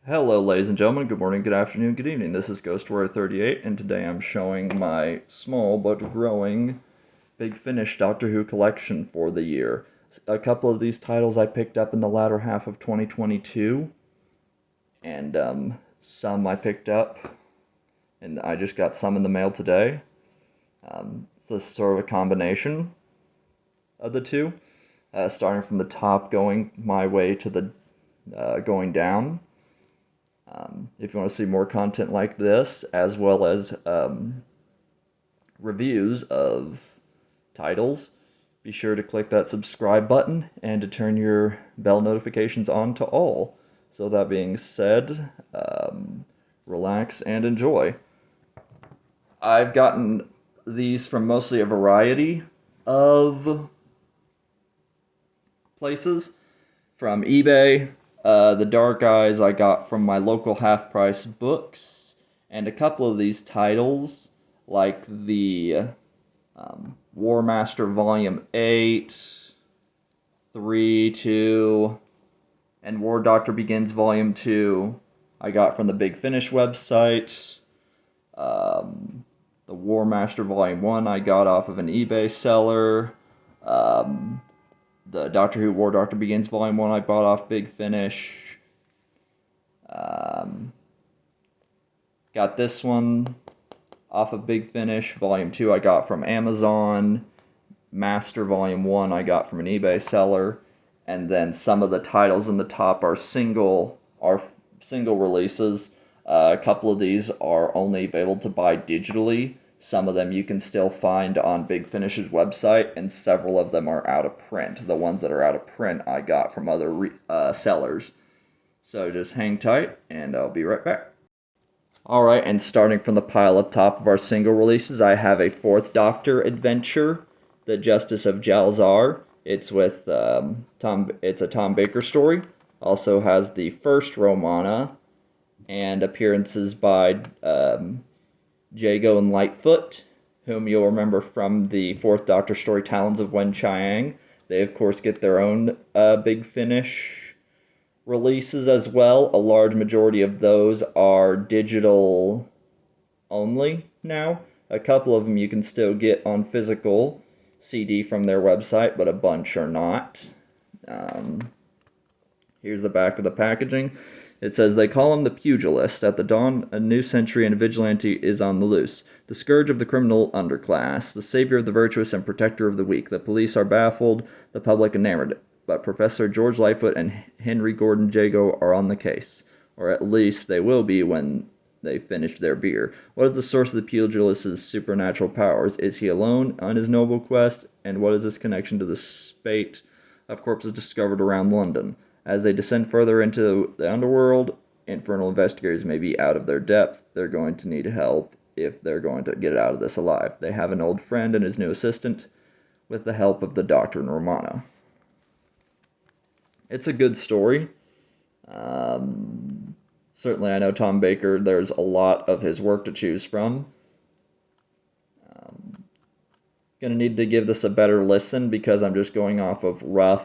Hello, ladies and gentlemen. Good morning, good afternoon, good evening. This is Ghost Warrior 38, and today I'm showing my small but growing Big Finish Doctor Who collection for the year. A couple of these titles I picked up in the latter half of 2022, and some I picked up, and I just got some in the mail today. So this is sort of a combination of the two, starting from the top, going my way to the going down. If you want to see more content like this, as well as reviews of titles, be sure to click that subscribe button and to turn your bell notifications on to all. So that being said, relax and enjoy. I've gotten these from mostly a variety of places, from eBay. The Dark Eyes I got from my local half price books, and a couple of these titles, like the War Master Volume 8, 3, 2, and War Doctor Begins Volume 2, I got from the Big Finish website. The War Master Volume 1 I got off of an eBay seller. The Doctor Who War Doctor Begins Volume 1 I bought off Big Finish. Got this one off of Big Finish. Volume 2 I got from Amazon. Master Volume 1 I got from an eBay seller. And then some of the titles in the top are single releases. A couple of these are only available to buy digitally. Some of them you can still find on Big Finish's website, and several of them are out of print. The ones that are out of print I got from other sellers. So just hang tight, and I'll be right back. Alright, and starting from the pile up top of our single releases, I have a Fourth Doctor adventure, The Justice of Jalzar. It's with it's a Tom Baker story. Also has the first Romana, and appearances by Jago and Lightfoot, whom you'll remember from the Fourth Doctor story Talons of Wen Chiang. They, of course, get their own Big Finish releases as well. A large majority of those are digital only now. A couple of them you can still get on physical CD from their website, but a bunch are not. Here's the back of the packaging. It says, they call him the pugilist. At the dawn, a new century and a vigilante is on the loose. The scourge of the criminal underclass, the savior of the virtuous and protector of the weak. The police are baffled, the public enamored. But Professor George Lightfoot and Henry Gordon Jago are on the case. Or at least they will be when they finish their beer. What is the source of the pugilist's supernatural powers? Is he alone on his noble quest? And what is his connection to the spate of corpses discovered around London? As they descend further into the underworld, infernal investigators may be out of their depth. They're going to need help if they're going to get out of this alive. They have an old friend and his new assistant, with the help of the Doctor and Romana. It's a good story. Certainly, I know Tom Baker, there's a lot of his work to choose from. Gonna need to give this a better listen because I'm just going off of rough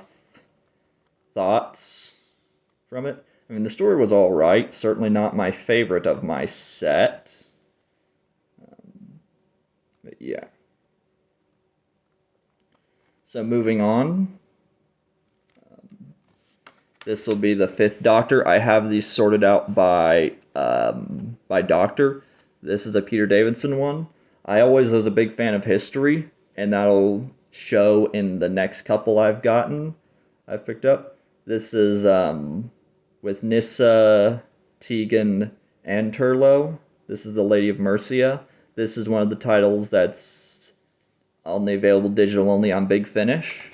thoughts from it. I mean, the story was all right. Certainly not my favorite of my set. But yeah. So moving on. This will be the Fifth Doctor. I have these sorted out by Doctor. This is a Peter Davison one. I always was a big fan of history, and that'll show in the next couple I've picked up. This is with Nyssa, Tegan, and Turlough. This is the Lady of Mercia. This is one of the titles that's only available digital only on Big Finish.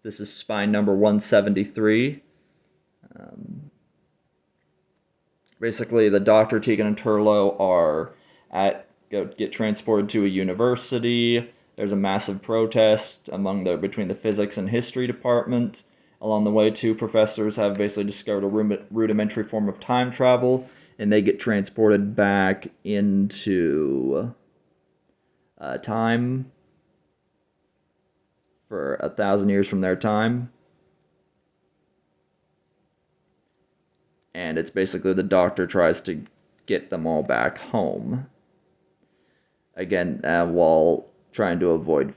This is spine number 173. Basically, the Doctor, Tegan, and Turlough get transported to a university. There's a massive protest between the physics and history department. Along the way, two professors have basically discovered a rudimentary form of time travel, and they get transported back into time for 1,000 years from their time. and it's basically the Doctor tries to get them all back home. Again, while trying to avoid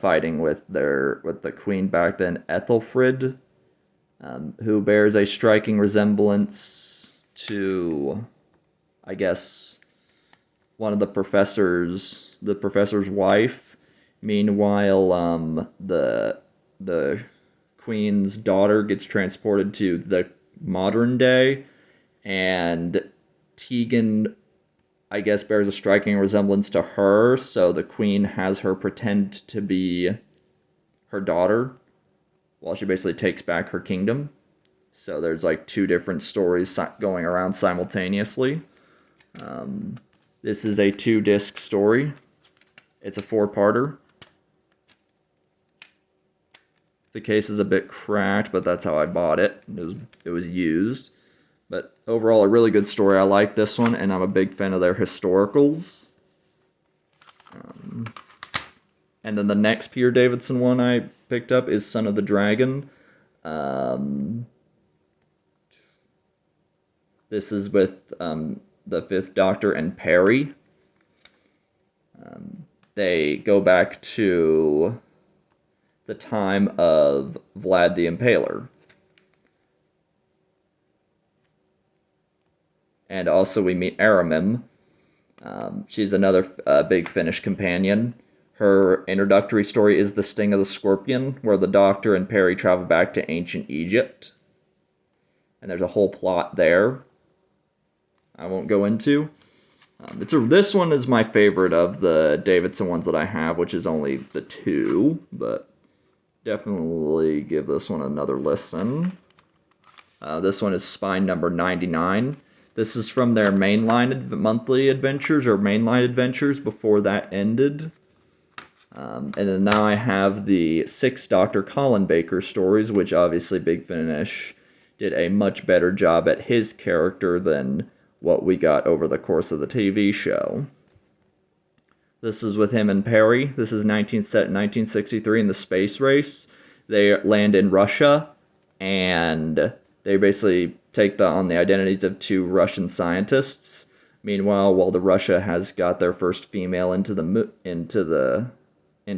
fighting with the Queen back then, Ethelfrid, who bears a striking resemblance to, I guess, one of the professor's wife. Meanwhile, the Queen's daughter gets transported to the modern day, and Tegan, I guess, bears a striking resemblance to her, so the Queen has her pretend to be her daughter while she basically takes back her kingdom. So there's like two different stories going around simultaneously. This is a 2-disc story. It's a 4-parter. The case is a bit cracked, but that's how I bought it. It was used. But overall, a really good story. I like this one, and I'm a big fan of their historicals. And then the next Peter Davidson one I picked up is Son of the Dragon. This is with the Fifth Doctor and Perry. They go back to the time of Vlad the Impaler. And also we meet Aramim. She's another big Finnish companion. Her introductory story is The Sting of the Scorpion, where the Doctor and Perry travel back to ancient Egypt. And there's a whole plot there I won't go into. This one is my favorite of the Davidson ones that I have, which is only the 2, but definitely give this one another listen. This one is Spine number 99. This is from their mainline monthly adventures, or mainline adventures before that ended. And then now I have the 6 Dr. Colin Baker stories, which obviously Big Finish did a much better job at his character than what we got over the course of the TV show. This is with him and Perry. This is set in 1963 in the space race. They land in Russia, and they basically take on the identities of 2 Russian scientists. Meanwhile, while the Russia has got their first female into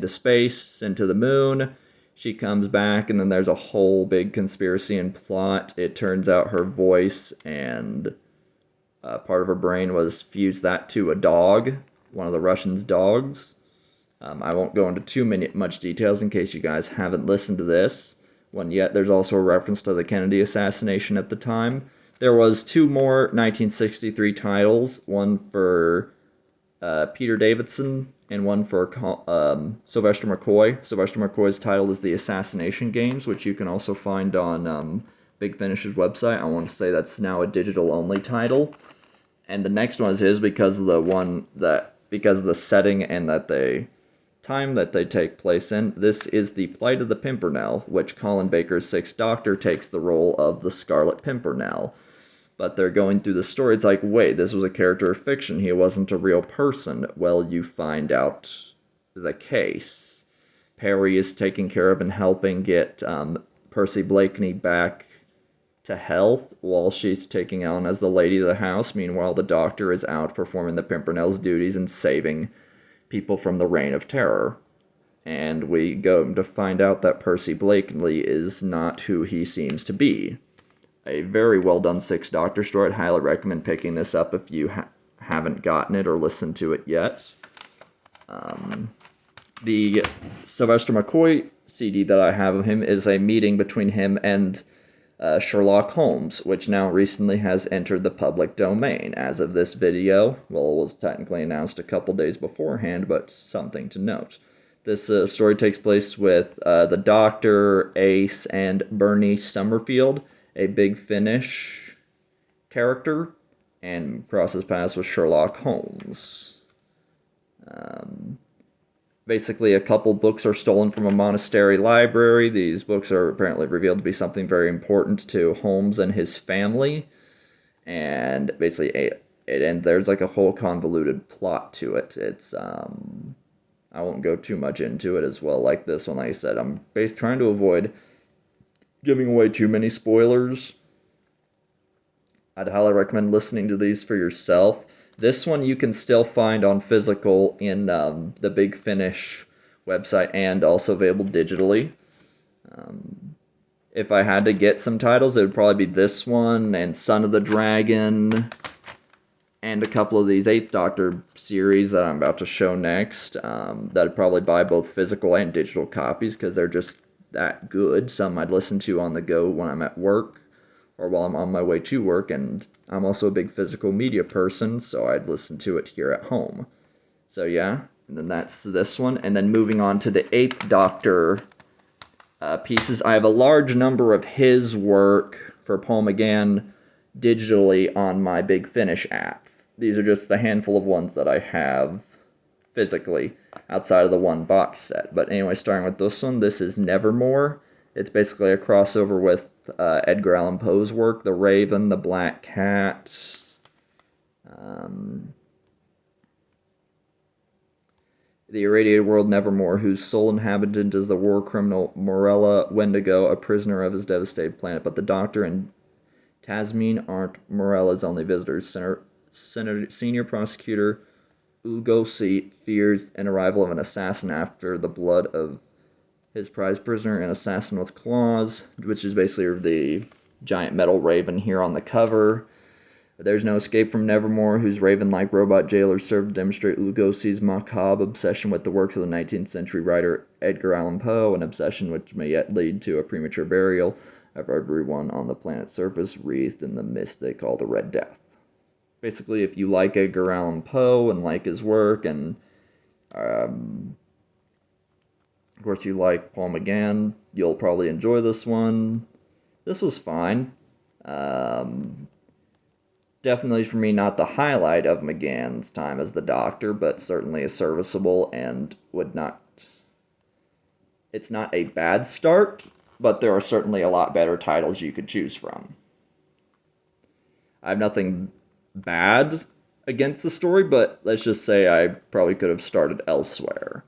space, into the moon, she comes back, and then there's a whole big conspiracy and plot. It turns out her voice and part of her brain was fused that to a dog, one of the Russians' dogs. I won't go into much details in case you guys haven't listened to this one yet. There's also a reference to the Kennedy assassination at the time. There was 2 more 1963 titles, one for Peter Davidson and one for Sylvester McCoy. Sylvester McCoy's title is The Assassination Games, which you can also find on Big Finish's website. I want to say that's now a digital-only title. And the next one is his because of the setting and time that they take place in. This is The Plight of the Pimpernel, which Colin Baker's 6th Doctor takes the role of the Scarlet Pimpernel. But they're going through the story. It's like, wait, this was a character of fiction. He wasn't a real person. Well, you find out the case. Perry is taking care of and helping get Percy Blakeney back to health while she's taking on as the lady of the house. Meanwhile, the Doctor is out performing the Pimpernel's duties and saving people from the Reign of Terror. And we go to find out that Percy Blakeney is not who he seems to be. A very well done 6th Doctor story. I'd highly recommend picking this up if you haven't gotten it or listened to it yet. The Sylvester McCoy CD that I have of him is a meeting between him and Sherlock Holmes, which now recently has entered the public domain as of this video. Well, it was technically announced a couple days beforehand, but something to note. This story takes place with the Doctor, Ace, and Bernie Summerfield, a Big Finish character, and crosses paths with Sherlock Holmes. Basically, a couple books are stolen from a monastery library. These books are apparently revealed to be something very important to Holmes and his family. And basically, there's like a whole convoluted plot to it. It's, I won't go too much into it as well. Like this one, like I said, I'm trying to avoid giving away too many spoilers. I'd highly recommend listening to these for yourself. This one you can still find on physical in the Big Finish website and also available digitally. If I had to get some titles, it would probably be this one and Son of the Dragon and a couple of these Eighth Doctor series that I'm about to show next. That I'd probably buy both physical and digital copies because they're just that good. Some I'd listen to on the go when I'm at work or while I'm on my way to work, and I'm also a big physical media person, so I'd listen to it here at home. So yeah, and then that's this one. And then moving on to the Eighth Doctor pieces, I have a large number of his work for Paul McGann digitally on my Big Finish app. These are just the handful of ones that I have physically outside of the one box set. But anyway, starting with this one, this is Nevermore. It's basically a crossover with Edgar Allan Poe's work, The Raven, The Black Cat, The Irradiated World Nevermore, whose sole inhabitant is the war criminal Morella Wendigo, a prisoner of his devastated planet. But the Doctor and Tasmin aren't Morella's only visitors. Senior prosecutor Lugosi fears an arrival of an assassin after the blood of his prized prisoner, an assassin with claws, which is basically the giant metal raven here on the cover. There's no escape from Nevermore, whose raven-like robot jailer served to demonstrate Lugosi's macabre obsession with the works of the 19th century writer Edgar Allan Poe, an obsession which may yet lead to a premature burial of everyone on the planet's surface, wreathed in the mist they call the Red Death. Basically, if you like Edgar Allan Poe and like his work, and of course you like Paul McGann, you'll probably enjoy this one. This was fine. Definitely for me not the highlight of McGann's time as the Doctor, but certainly a serviceable and would not... It's not a bad start, but there are certainly a lot better titles you could choose from. I have nothing bad against the story, but let's just say I probably could have started elsewhere.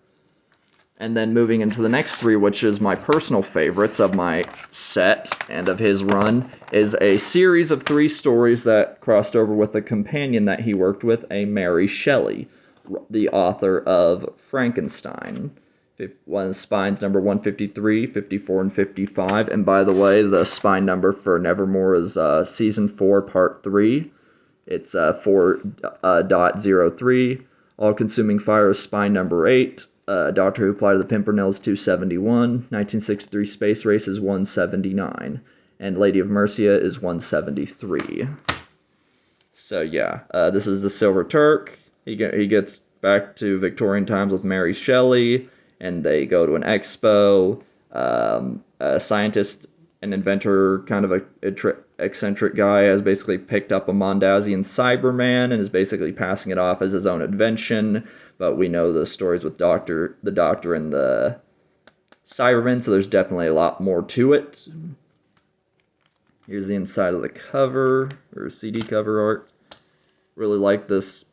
And then moving into the next three, which is my personal favorites of my set and of his run, is a series of 3 stories that crossed over with a companion that he worked with, a Mary Shelley, the author of Frankenstein. Spines number 153, 54, and 55. And by the way, the spine number for Nevermore is Season 4, Part 3. It's 4.03. All-Consuming Fire is spine number 8. Doctor Who Flight of the Pimpernels 271, 1963 Space Race is 179, and Lady of Mercia is 173. So yeah, this is the Silver Turk. He gets back to Victorian times with Mary Shelley, and they go to an expo. A scientist, an inventor, kind of a eccentric guy, has basically picked up a Mondasian Cyberman and is basically passing it off as his own invention. But we know the stories with the Doctor and the Cyberman, so there's definitely a lot more to it. Here's the inside of the cover, or CD cover art. Really like this,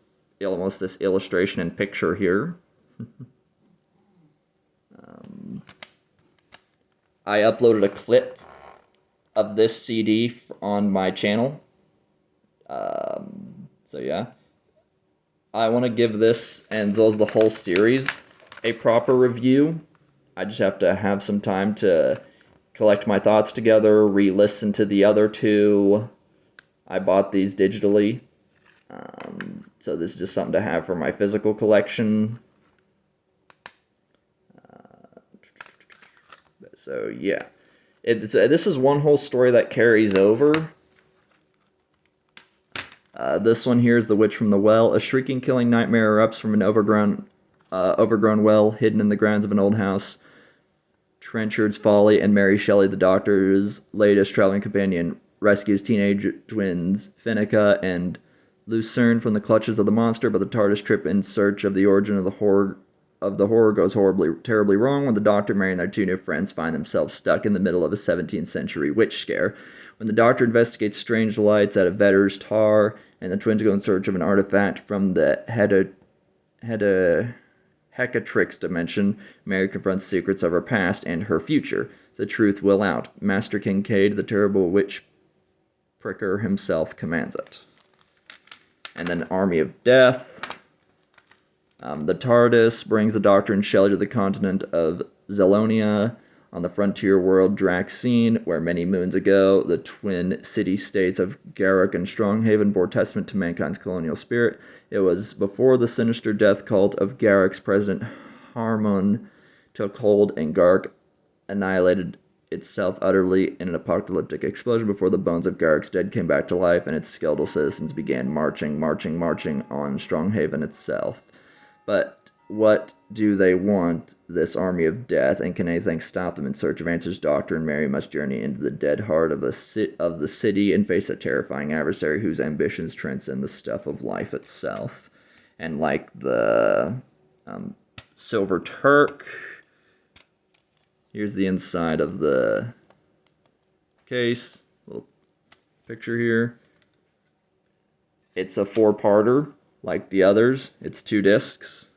almost this illustration and picture here. I uploaded a clip of this CD on my channel. So yeah. I want to give this, and as well as the whole series, a proper review. I just have to have some time to collect my thoughts together, re-listen to the other 2. I bought these digitally, so this is just something to have for my physical collection. So yeah, this is one whole story that carries over. This one here is The Witch from the Well. A shrieking, killing nightmare erupts from an overgrown well hidden in the grounds of an old house. Trenchard's Folly and Mary Shelley, the Doctor's latest traveling companion, rescues teenage twins Finnica and Lucerne from the clutches of the monster, but the TARDIS trip in search of the origin of the horror goes terribly wrong when the Doctor, Mary, and their 2 new friends find themselves stuck in the middle of a 17th century witch scare. When the Doctor investigates strange lights at a Vetter's Tar, and the twins go in search of an artifact from the Hecatrix dimension, Mary confronts secrets of her past and her future. The truth will out. Master Kincaid, the terrible witch Fricker himself commands it. And then Army of Death. The TARDIS brings the Doctor and Shelley to the continent of Zelonia on the frontier world Draxine, where many moons ago the twin city-states of Garrick and Stronghaven bore testament to mankind's colonial spirit. It was before the sinister death cult of Garrick's President Harmon took hold and Garrick annihilated itself utterly in an apocalyptic explosion before the bones of Garrick's dead came back to life and its skeletal citizens began marching on Stronghaven itself. But what do they want, this army of death, and can anything stop them? In search of answers, Doctor and Mary must journey into the dead heart of the city and face a terrifying adversary whose ambitions transcend the stuff of life itself. And like the Silver Turk, here's the inside of the case. Little picture here. It's a 4-parter. Like the others, it's 2 discs.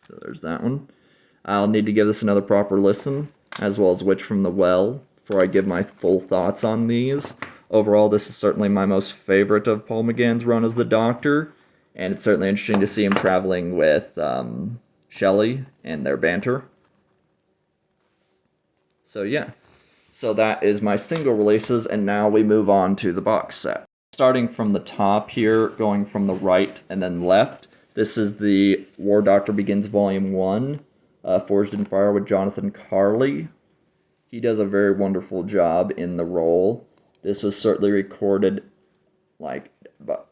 So there's that one. I'll need to give this another proper listen, as well as Witch from the Well, before I give my full thoughts on these. Overall, this is certainly my most favorite of Paul McGann's run as the Doctor, and it's certainly interesting to see him traveling with Shelley and their banter. So yeah, so that is my single releases, and now we move on to the box set. Starting from the top here, going from the right and then left, this is the War Doctor Begins Volume 1, Forged in Fire with Jonathan Carley. He does a very wonderful job in the role. This was certainly recorded like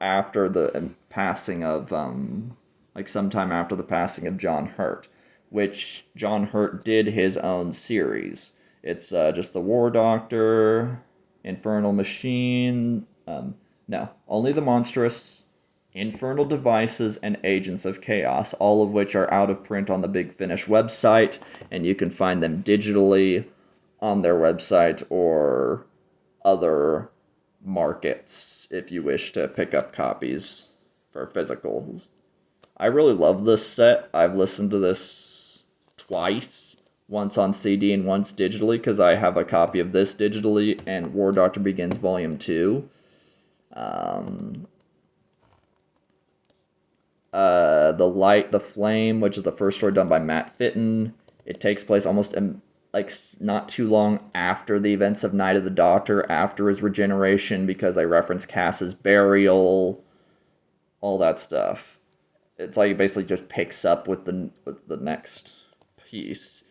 after the passing of, like sometime after the passing of John Hurt, which John Hurt did his own series. It's just the War Doctor, Infernal Machine, no, only the Monstrous, Infernal Devices, and Agents of Chaos, all of which are out of print on the Big Finish website, and you can find them digitally on their website or other markets if you wish to pick up copies for physicals. I really love this set. I've listened to this twice, once on CD and once digitally, because I have a copy of this digitally and War Doctor Begins Volume 2. The Light, the Flame, which is the first story done by Matt Fitton. It takes place almost like not too long after the events of Night of the Doctor, after his regeneration, because I reference Cass's burial, all that stuff. It's like it basically just picks up with the next piece.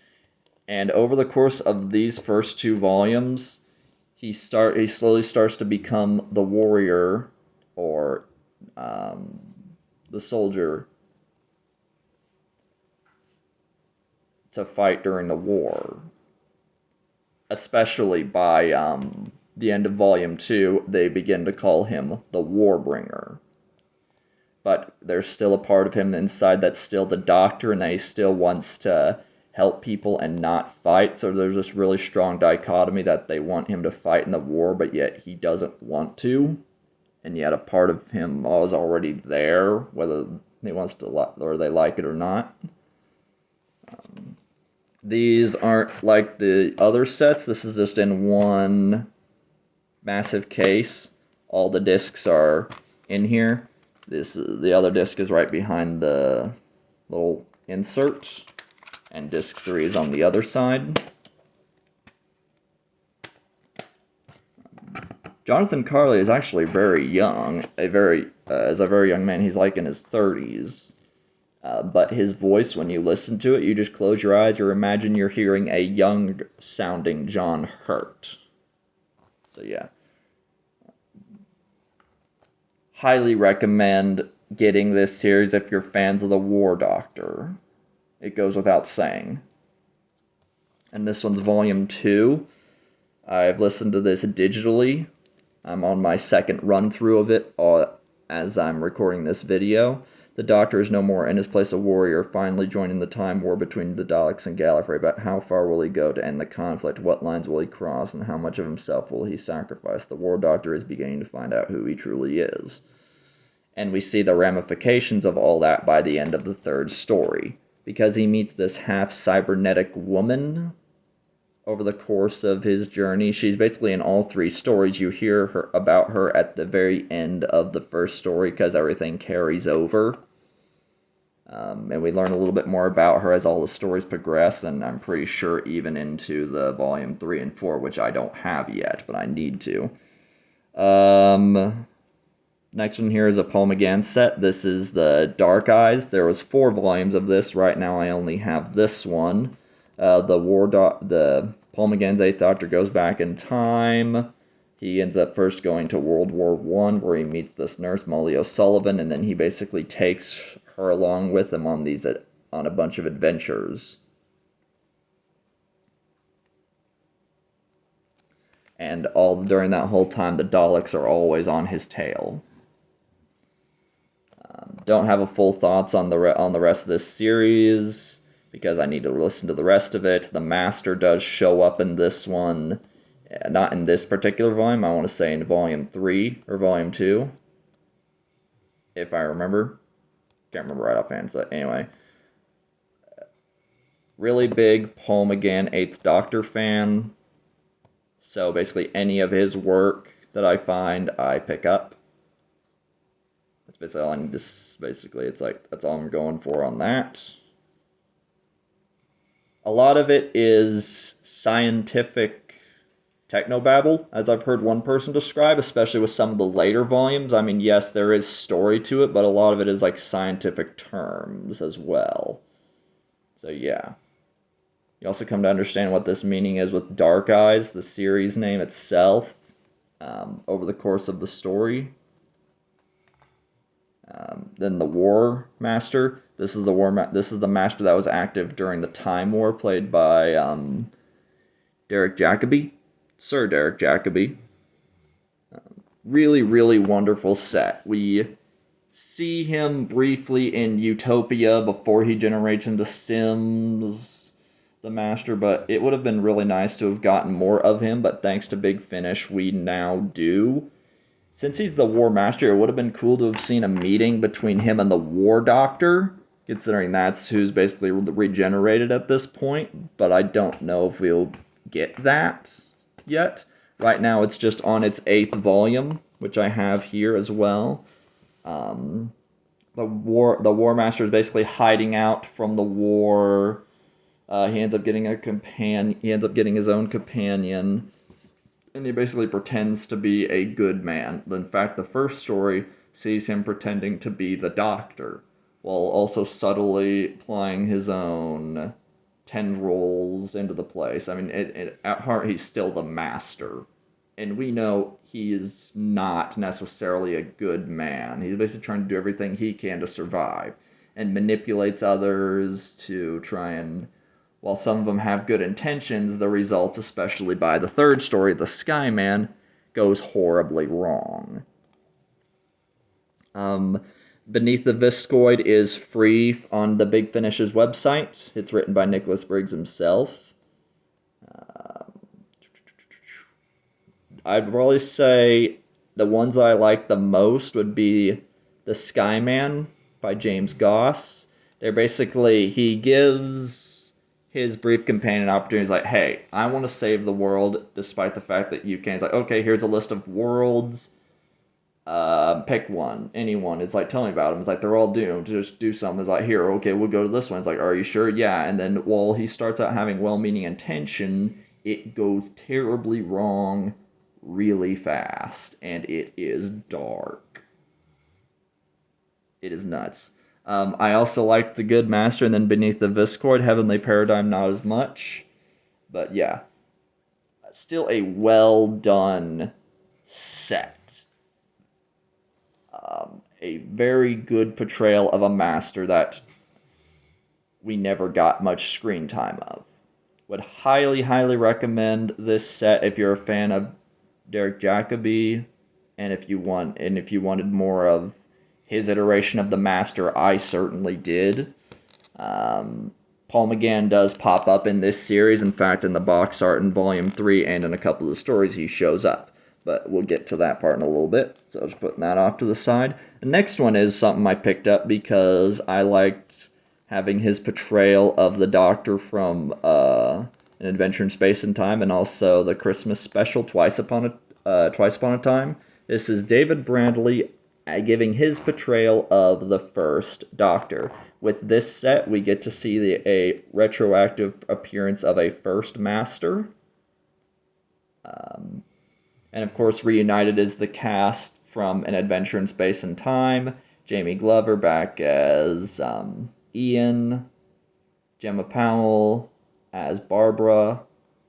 And over the course of these first 2 volumes, he slowly starts to become the warrior, or the soldier, to fight during the war. Especially by the end of Volume 2, they begin to call him the Warbringer. But there's still a part of him inside that's still the Doctor, and that he still wants to help people and not fight. So there's this really strong dichotomy that they want him to fight in the war, but yet he doesn't want to. And yet a part of him is already there, whether he wants to or they like it or not. These aren't like the other sets. This is just in one massive case. All the discs are in here. The other disc is right behind the little insert, and disc 3 is on the other side. Jonathan Carley is actually very young, as a very young man. He's like in his 30s. But his voice, when you listen to it, you just close your eyes or imagine you're hearing a young-sounding John Hurt. So yeah. Highly recommend getting this series if you're fans of the War Doctor. It goes without saying. And this one's Volume 2. I've listened to this digitally. I'm on my second run-through of it as I'm recording this video. The Doctor is no more in his place a warrior, finally joining the time war between the Daleks and Gallifrey. But how far will he go to end the conflict? What lines will he cross? And how much of himself will he sacrifice? The War Doctor is beginning to find out who he truly is. And we see the ramifications of all that by the end of the 3rd story, because he meets this half-cybernetic woman, over the course of his journey. She's basically in all three stories. You hear her about her at the very end of the first story because everything carries over. And we learn a little bit more about her as all the stories progress, and I'm pretty sure even into the volume 3 and 4, which I don't have yet, but I need to. Next one here is a Paul McGann set. This is the Dark Eyes. There was 4 volumes of this. Right now I only have this one. The Paul McGann's Eighth Doctor goes back in time. He ends up first going to World War I, where he meets this nurse, Molly O'Sullivan, and then he basically takes her along with him on a bunch of adventures. And all during that whole time, the Daleks are always on his tail. Don't have a full thoughts on the rest of this series because I need to listen to the rest of it. The Master does show up in this one, not in this particular volume. I want to say in volume 3 or volume 2, if I remember. Can't remember right offhand. So anyway, really big Paul McGann 8th Doctor fan. So basically, any of his work that I find, I pick up. That's basically all I need to. Basically, it's like that's all I'm going for on that. A lot of it is scientific technobabble, as I've heard one person describe, especially with some of the later volumes. I mean, yes, there is story to it, but a lot of it is like scientific terms as well. So yeah. You also come to understand what this meaning is with Dark Eyes, the series name itself, over the course of the story. Then the War Master. This is the Master that was active during the Time War, played by Derek Jacobi, Sir Derek Jacobi. Really, really wonderful set. We see him briefly in Utopia before he generates into Sims, the Master, but it would have been really nice to have gotten more of him, but thanks to Big Finish, we now do. Since he's the War Master, it would have been cool to have seen a meeting between him and the War Doctor, considering that's who's basically regenerated at this point, but I don't know if we'll get that yet. Right now it's just on its 8th volume, which I have here as well. The War Master is basically hiding out from the war. He ends up getting He ends up getting his own companion, and he basically pretends to be a good man. In fact, the first story sees him pretending to be the Doctor, while also subtly applying his own tendrils into the place. I mean, at heart, he's still the Master, and we know he is not necessarily a good man. He's basically trying to do everything he can to survive, and manipulates others to try and... While some of them have good intentions, the results, especially by the third story, the Skyman, goes horribly wrong. Beneath the Viscoid is free on the Big Finish's website. It's written by Nicholas Briggs himself. I'd probably say the ones I like the most would be the Skyman by James Goss. They're basically, he gives his brief companion opportunity. He's like, hey, I want to save the world despite the fact that you can't. He's like, okay, here's a list of worlds. Pick one, anyone. It's like, tell me about them. It's like, they're all doomed. Just do something. It's like, here, okay, we'll go to this one. It's like, are you sure? Yeah. And then while he starts out having well-meaning intention, it goes terribly wrong really fast. And it is dark. It is nuts. I also like the Good Master, and then Beneath the Viscoid, Heavenly Paradigm, not as much. But yeah, still a well-done set. A very good portrayal of a Master that we never got much screen time of. Would highly, highly recommend this set if you're a fan of Derek Jacobi, and if you wanted more of his iteration of the Master. I certainly did. Paul McGann does pop up in this series. In fact, in the box art in Volume 3 and in a couple of the stories, he shows up. But we'll get to that part in a little bit. So just putting that off to the side. The next one is something I picked up because I liked having his portrayal of the Doctor from An Adventure in Space and Time, and also the Christmas special, Twice Upon a Time. This is David Bradley giving his portrayal of the First Doctor. With this set, we get to see a retroactive appearance of a First Master. And of course, reunited is the cast from An Adventure in Space and Time. Jamie Glover back as Ian, Gemma Powell as Barbara,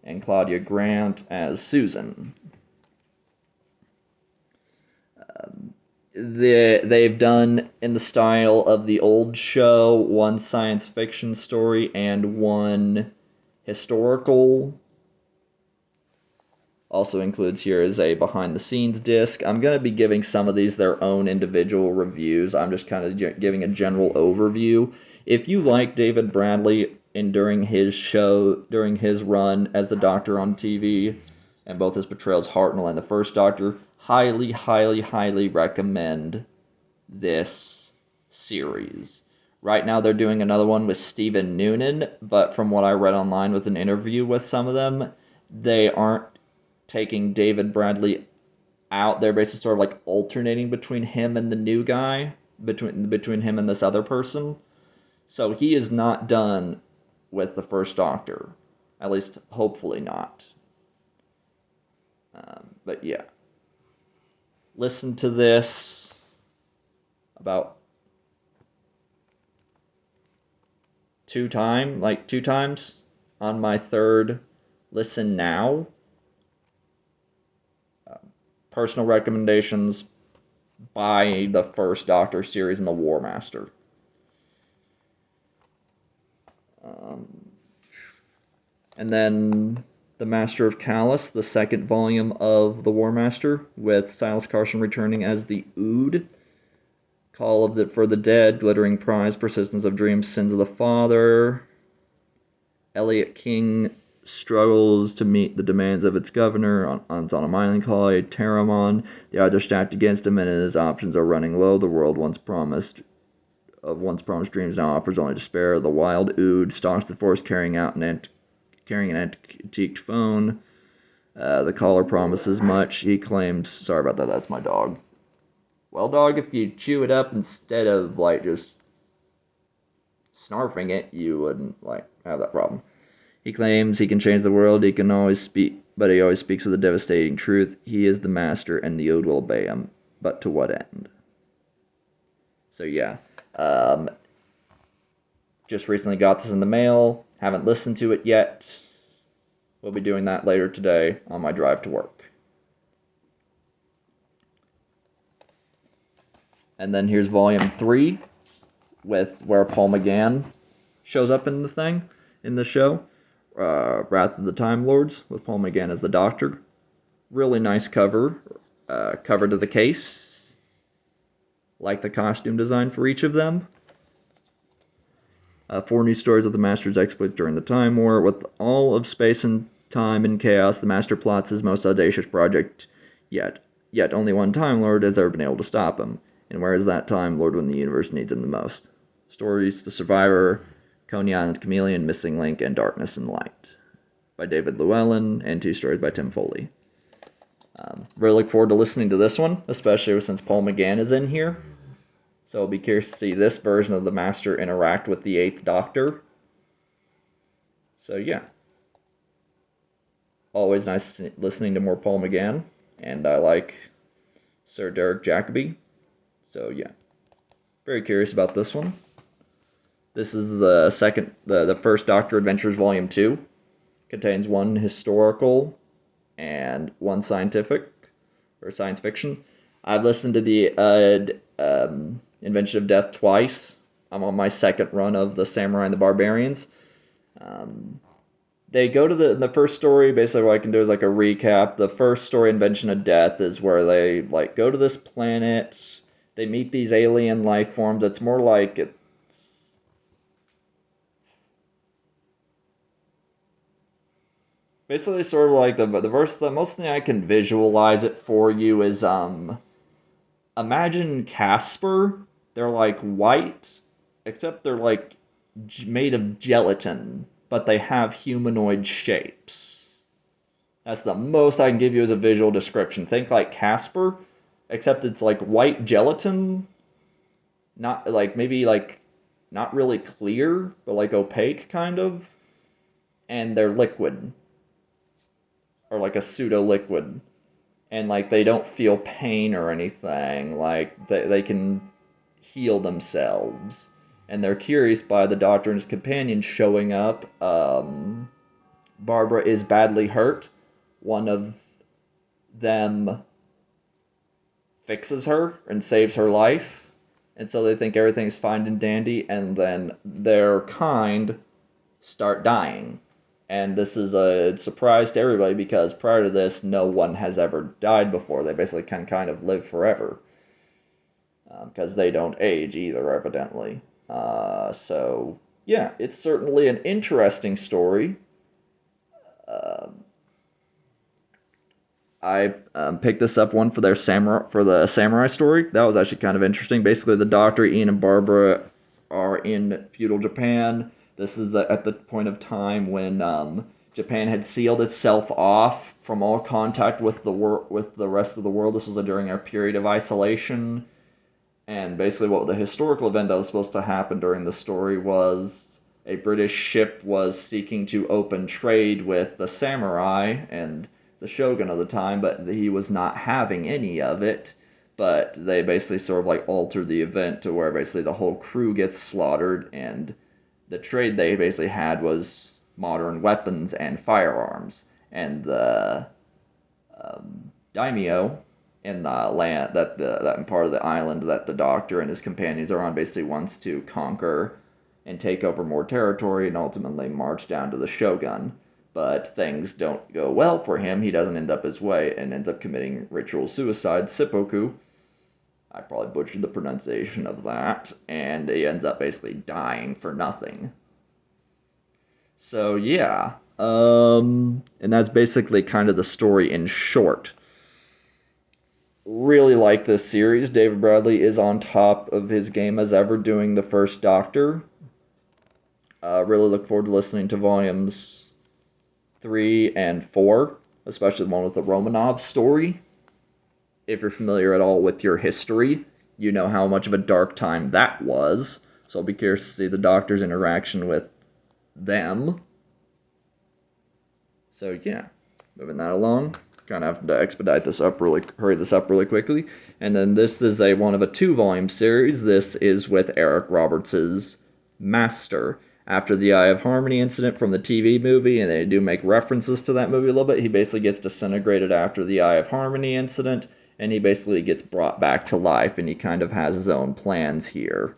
and Claudia Grant as Susan. They've done, in the style of the old show, one science fiction story and one historical. Also includes here is a behind-the-scenes disc. I'm going to be giving some of these their own individual reviews. I'm just kind of giving a general overview. If you like David Bradley during his run as the Doctor on TV, and both his portrayals Hartnell and the First Doctor, highly, highly, highly recommend this series. Right now they're doing another one with Stephen Noonan, but from what I read online with an interview with some of them, they aren't taking David Bradley out. They're basically sort of like alternating between him and the new guy, between him and this other person. So he is not done with the First Doctor. At least, hopefully not. But yeah. Listen to this about two times on my third listen now. Personal recommendations: buy the First Doctor series and the War Master. And then The Master of Callus, the second volume of the War Master, with Silas Carson returning as the Ood. Call for the Dead, Glittering Prize, Persistence of Dreams, Sins of the Father. Elliot King struggles to meet the demands of its governor on its island called Terramon. The odds are stacked against him, and his options are running low. The world once promised dreams now offers only despair. The wild Ood stalks the forest, carrying an antiqued phone. The caller promises much. He claims, sorry about that, that's my dog. Well, dog, if you chew it up instead of just snarfing it, you wouldn't have that problem. He claims he can change the world. He can always speak, but he always speaks with a devastating truth. He is the master, and the Ood will obey him. But to what end? So yeah, just recently got this in the mail. Haven't listened to it yet. We'll be doing that later today on my drive to work. And then here's Volume 3, where Paul McGann shows up in the show. Wrath of the Time Lords, with Paul McGann as the Doctor. Really nice cover. Cover to the case. Like the costume design for each of them. 4 new stories of the Master's exploits during the Time War. With all of space and time in chaos, the Master plots his most audacious project yet. Yet only one Time Lord has ever been able to stop him. And where is that Time Lord when the universe needs him the most? Stories: The Survivor, Coney Island Chameleon, Missing Link, and Darkness and Light by David Llewellyn, and 2 stories by Tim Foley. Really look forward to listening to this one, especially since Paul McGann is in here. So I'll be curious to see this version of the Master interact with the 8th Doctor. So yeah. Always nice listening to more Paul McGann, and I like Sir Derek Jacobi. So yeah. Very curious about this one. This is the First Doctor Adventures Volume 2. Contains 1 historical and 1 scientific, or science fiction. I've listened to the Invention of Death twice. I'm on my second run of the Samurai and the Barbarians. They go to the first story. Basically what I can do is a recap. The first story, Invention of Death, is where they go to this planet. They meet these alien life forms. It's more like it's basically sort of like the most thing I can visualize it for you is imagine Casper. They're white, except they're made of gelatin. but they have humanoid shapes. That's the most I can give you as a visual description. Think like Casper, except it's like white gelatin, not like maybe like not really clear, but like opaque kind of, and they're liquid or like a pseudo liquid, and like they don't feel pain or anything. Like they can heal themselves, and they're curious by the doctor and his companion showing up. Barbara is badly hurt. One of them fixes her and saves her life, and so they think everything's fine and dandy, and then their kind start dying. And this is a surprise to everybody because prior to this, no one has ever died before. They basically can kind of live forever because they don't age either, evidently. So, yeah, it's certainly an interesting story. I picked this up one for their the samurai story. That was actually kind of interesting. Basically, the Doctor, Ian, and Barbara are in feudal Japan. This is at the point of time when Japan had sealed itself off from all contact with the rest of the world. This was during a period of isolation, and basically, what the historical event that was supposed to happen during the story was a British ship was seeking to open trade with the samurai and the shogun of the time, but he was not having any of it. But they basically sort of like altered the event to where basically the whole crew gets slaughtered, and the trade they basically had was modern weapons and firearms. And the daimyo in the land that part of the island that the Doctor and his companions are on basically wants to conquer and take over more territory and ultimately march down to the shogun. But things don't go well for him. He doesn't end up his way and ends up committing ritual suicide, seppuku. I probably butchered the pronunciation of that. And he ends up basically dying for nothing. So, yeah. And that's basically kind of the story in short. Really like this series. David Bradley is on top of his game as ever doing the first Doctor. Really look forward to listening to volumes 3 and 4, especially the one with the Romanov story. If you're familiar at all with your history, you know how much of a dark time that was. So I'll be curious to see the Doctor's interaction with them. So yeah, moving that along. Kind of have to hurry this up really quickly. And then this is one of a 2-volume series. This is with Eric Roberts' Master. After the Eye of Harmony incident from the TV movie, and they do make references to that movie a little bit, he basically gets disintegrated after the Eye of Harmony incident, and he basically gets brought back to life, and he kind of has his own plans here.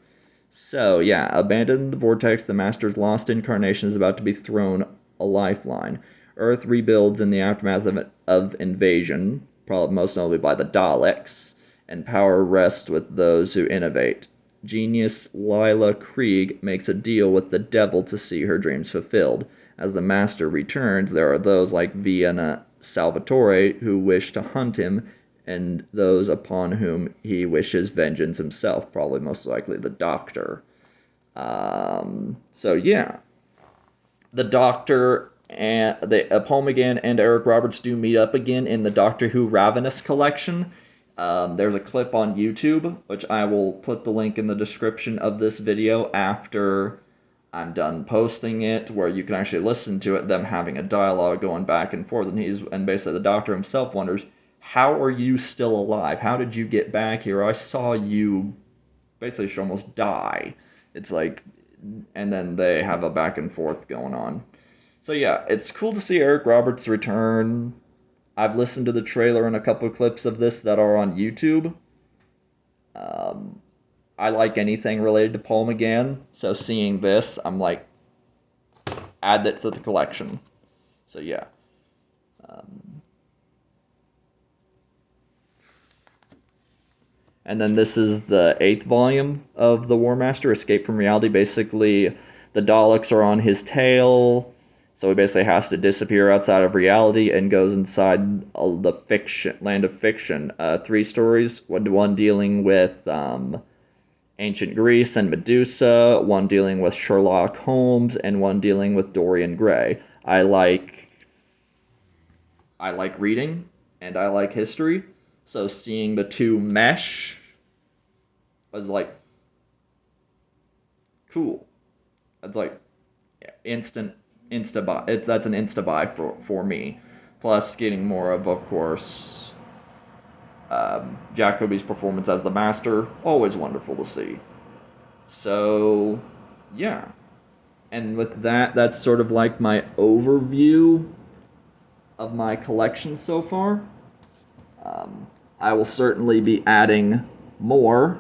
So, yeah, abandoned in the vortex, the Master's lost incarnation is about to be thrown a lifeline. Earth rebuilds in the aftermath of invasion, probably most notably by the Daleks, and power rests with those who innovate. Genius Lila Krieg makes a deal with the devil to see her dreams fulfilled. As the Master returns, there are those like Vienna Salvatore who wish to hunt him, and those upon whom he wishes vengeance himself, probably most likely the Doctor. So yeah, the Doctor and Paul McGann and Eric Roberts do meet up again in the Doctor Who Ravenous collection. There's a clip on YouTube, which I will put the link in the description of this video after I'm done posting it, where you can actually listen to it, them having a dialogue going back and forth, and basically the Doctor himself wonders, how are you still alive? How did you get back here? I saw you basically almost die. It's like, and then they have a back and forth going on. So yeah, it's cool to see Eric Roberts return. I've listened to the trailer and a couple of clips of this that are on YouTube. I like anything related to Paul McGann, so seeing this, I'm like, add that to the collection. So yeah. And then this is the 8th volume of the War Master, Escape from Reality. Basically, the Daleks are on his tail. So he basically has to disappear outside of reality and goes inside the land of fiction. 3 stories, one dealing with Ancient Greece and Medusa, one dealing with Sherlock Holmes, and one dealing with Dorian Gray. I like reading and I like history, so seeing the two mesh was like cool. It's like instant insta buy. That's an insta buy for me. Plus, getting more of course, Jacoby's performance as the Master, always wonderful to see. So, yeah. And with that, that's sort of like my overview of my collection so far. I will certainly be adding more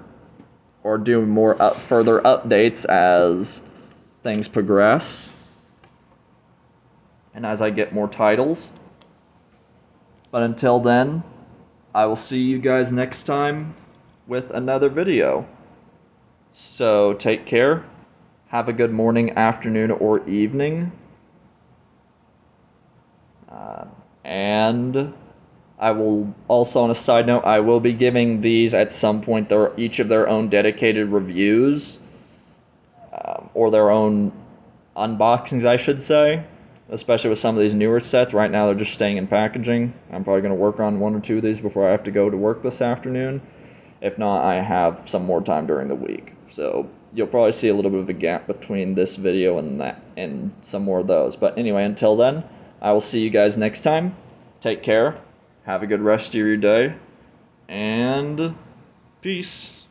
or doing more further updates as things progress and as I get more titles. But until then, I will see you guys next time with another video. So take care. Have a good morning, afternoon, or evening. And I will also, on a side note, I will be giving these at some point each of their own dedicated reviews, or their own unboxings, I should say. Especially with some of these newer sets. Right now, they're just staying in packaging. I'm probably going to work on one or two of these before I have to go to work this afternoon. If not, I have some more time during the week. So you'll probably see a little bit of a gap between this video and that, and some more of those. But anyway, until then, I will see you guys next time. Take care. Have a good rest of your day. And peace.